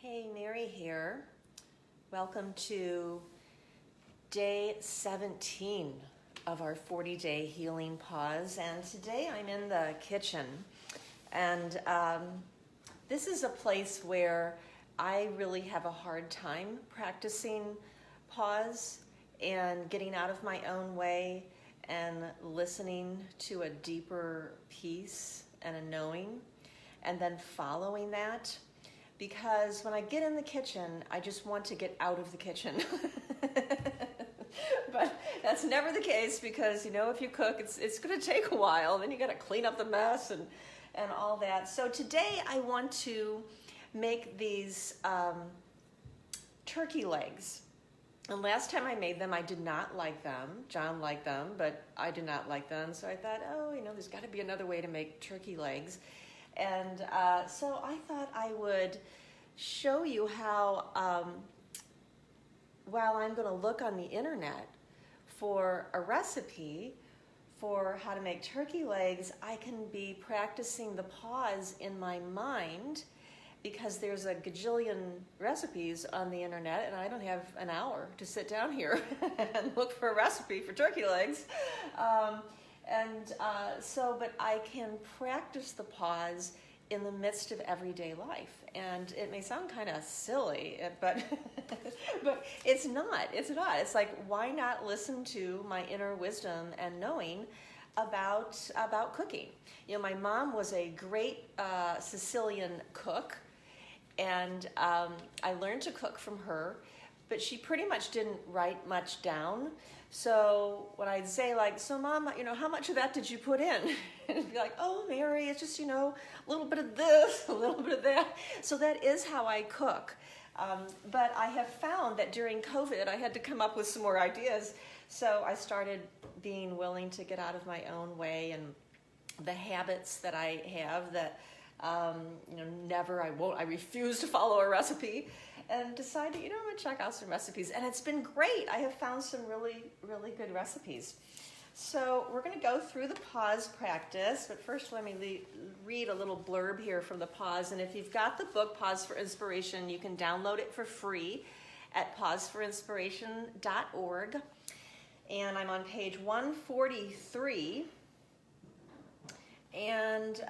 Hey, Mary here. Welcome to day 17 of our 40-day healing pause. And today I'm in the kitchen. And this is a place where I really have a hard time practicing pause and getting out of my own way and listening to a deeper peace and a knowing, and then following that. Because when I get in the kitchen, I just want to get out of the kitchen. But that's never the case because, if you cook, it's going to take a while. Then you got to clean up the mess and all that. So today I want to make these turkey legs. And last time I made them, I did not like them. John liked them, but I did not like them. So I thought, there's got to be another way to make turkey legs. And so I thought I would show you how, while I'm going to look on the internet for a recipe for how to make turkey legs, I can be practicing the pause in my mind because there's a gajillion recipes on the internet and I don't have an hour to sit down here and look for a recipe for turkey legs. But I can practice the pause in the midst of everyday life. And it may sound kind of silly, but but it's not. It's not. It's like, why not listen to my inner wisdom and knowing about cooking? My mom was a great Sicilian cook, and I learned to cook from her, but she pretty much didn't write much down. So when I'd say so Mom, how much of that did you put in? And it'd be like, oh, Mary, it's just, a little bit of this, a little bit of that. So that is how I cook. But I have found that during COVID, I had to come up with some more ideas. So I started being willing to get out of my own way and the habits that I have that, I refuse to follow a recipe. And decided, I'm going to check out some recipes. And it's been great. I have found some really, really good recipes. So we're going to go through the pause practice. But first, let me read a little blurb here from the pause. And if you've got the book, Pause for Inspiration, you can download it for free at pauseforiinspiration.org. And I'm on page 143. And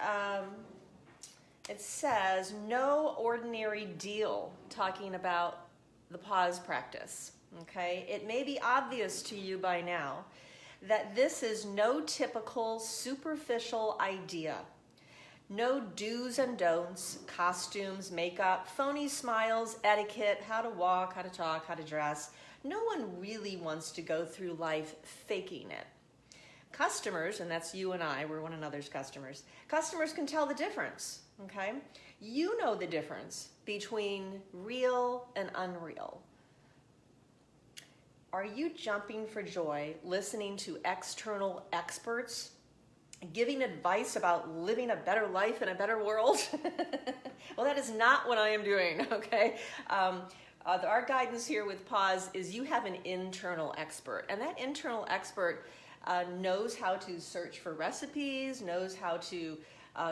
it says, no ordinary deal, talking about the pause practice, okay? It may be obvious to you by now that this is no typical superficial idea. No do's and don'ts, costumes, makeup, phony smiles, etiquette, how to walk, how to talk, how to dress. No one really wants to go through life faking it. Customers, and that's you and I, we're one another's customers. Customers can tell the difference, okay? You know the difference between real and unreal. Are you jumping for joy listening to external experts giving advice about living a better life in a better world? Well, that is not what I am doing, okay? Our guidance here with Pause is you have an internal expert, and that internal expert knows how to search for recipes, knows how to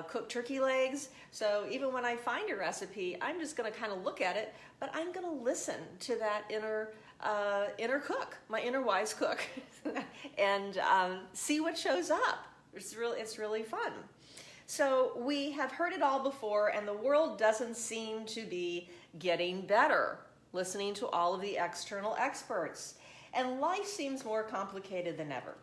cook turkey legs. So even when I find a recipe, I'm just going to kind of look at it, but I'm going to listen to that inner cook, my inner wise cook, and see what shows up. It's really fun. So we have heard it all before, and the world doesn't seem to be getting better, listening to all of the external experts. And life seems more complicated than ever.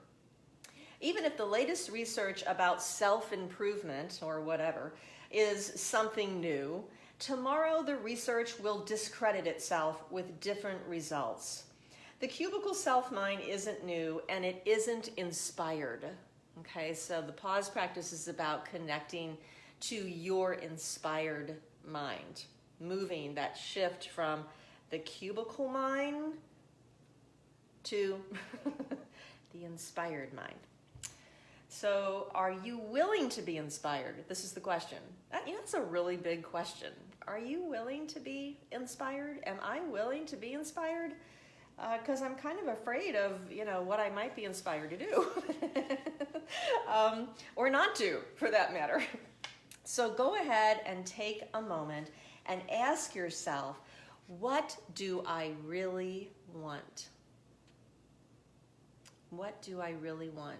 Even if the latest research about self-improvement, or whatever, is something new, tomorrow the research will discredit itself with different results. The cubicle self-mind isn't new, and it isn't inspired. Okay, so the pause practice is about connecting to your inspired mind, moving that shift from the cubicle mind to the inspired mind. So are you willing to be inspired? This is the question. That's a really big question. Are you willing to be inspired? Am I willing to be inspired? Because I'm kind of afraid of, what I might be inspired to do. Or not do, for that matter. So go ahead and take a moment and ask yourself, what do I really want? What do I really want?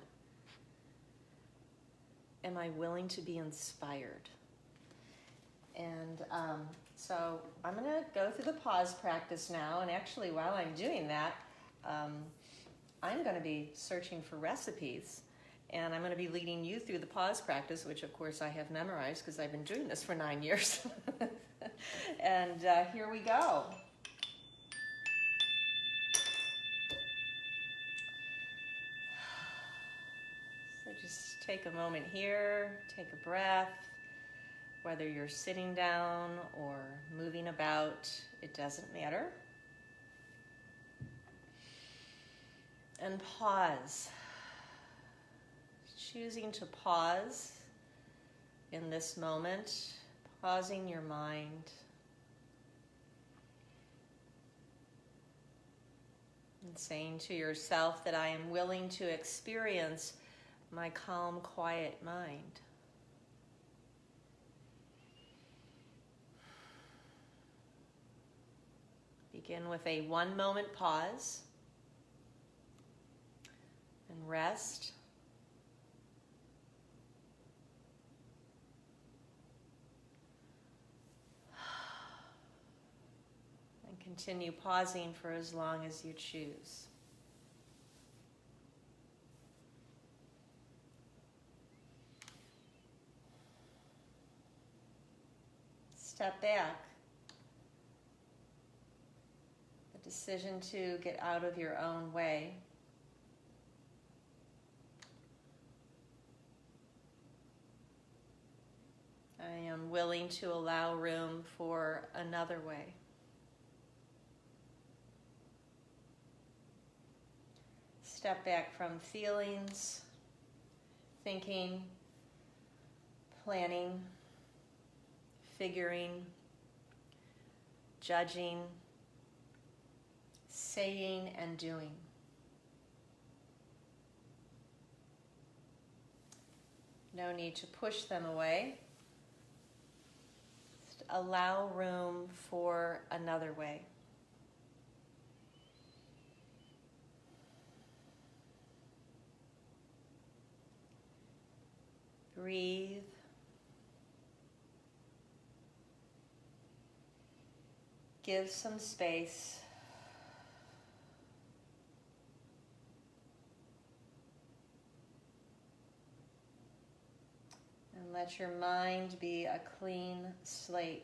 Am I willing to be inspired? And so I'm going to go through the pause practice now. And actually, while I'm doing that, I'm going to be searching for recipes. And I'm going to be leading you through the pause practice, which of course I have memorized because I've been doing this for 9 years. And here we go. So just take a moment here, take a breath. Whether you're sitting down or moving about, it doesn't matter. And pause. Choosing to pause in this moment, pausing your mind. And saying to yourself that I am willing to experience my calm, quiet mind. Begin with a 1-moment pause and rest. And continue pausing for as long as you choose. Step back. The decision to get out of your own way. I am willing to allow room for another way. Step back from feelings, thinking, planning, figuring, judging, saying and doing. No need to push them away. Just allow room for another way. Breathe. Give some space. And let your mind be a clean slate.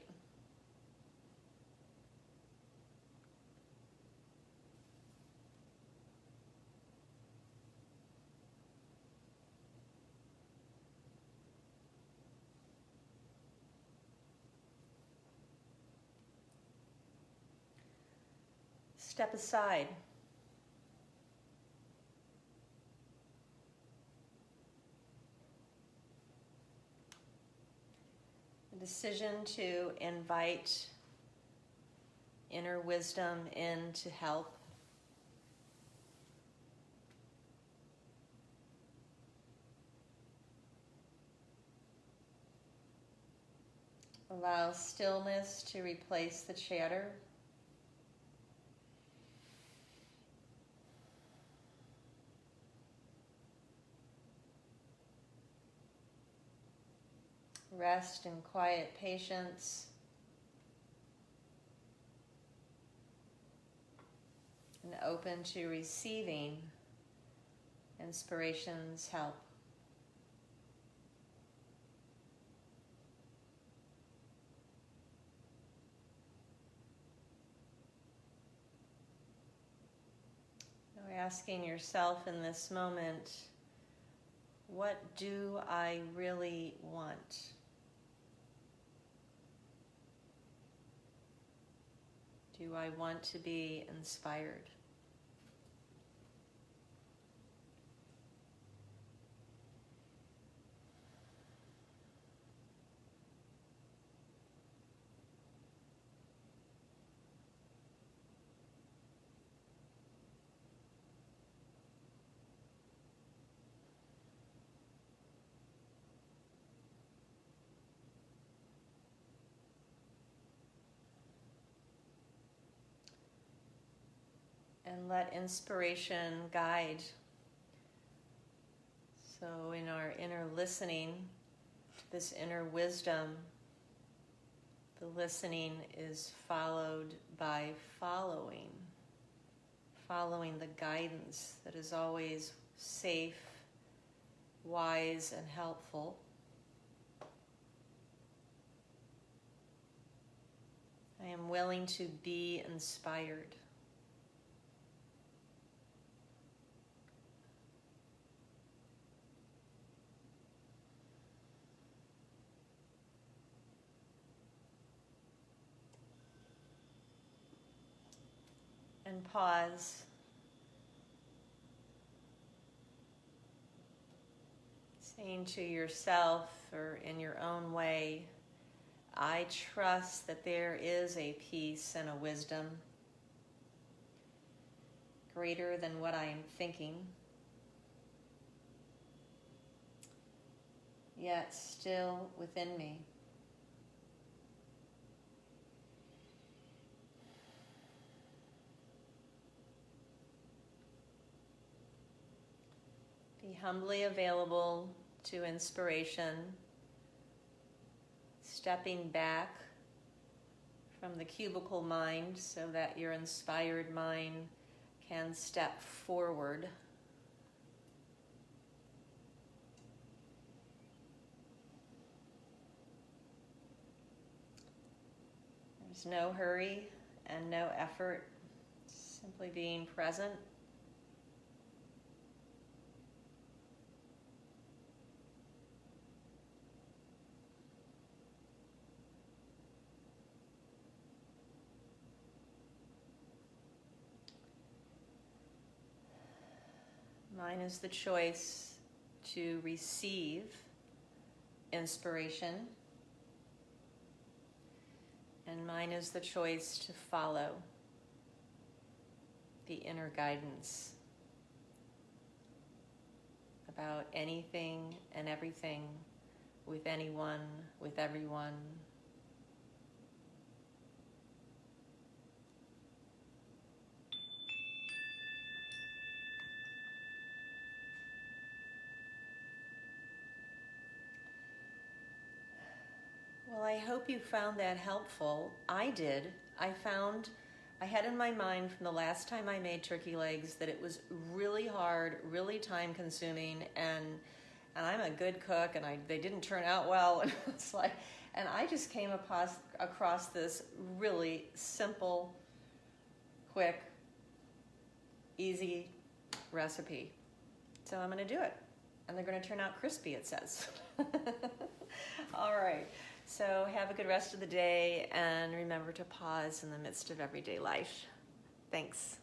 Step aside. The decision to invite inner wisdom in to help. Allow stillness to replace the chatter. Rest in quiet patience. And open to receiving inspiration's help. Now asking yourself in this moment, what do I really want? Do I want to be inspired? and let inspiration guide. So in our inner listening, this inner wisdom, the listening is followed by following the guidance that is always safe, wise, and helpful. I am willing to be inspired. And pause. Saying to yourself or in your own way, I trust that there is a peace and a wisdom greater than what I am thinking, yet still within me. Be humbly available to inspiration, stepping back from the cubicle mind so that your inspired mind can step forward. There's no hurry and no effort, simply being present. Mine is the choice to receive inspiration, and mine is the choice to follow the inner guidance about anything and everything, with anyone, with everyone. Well, I hope you found that helpful. I did. I had in my mind from the last time I made turkey legs that it was really hard, really time consuming, and I'm a good cook, and they didn't turn out well. And it's like, and I just came across this really simple, quick, easy recipe. So I'm going to do it, and they're going to turn out crispy, it says. All right. So have a good rest of the day, and remember to pause in the midst of everyday life. Thanks.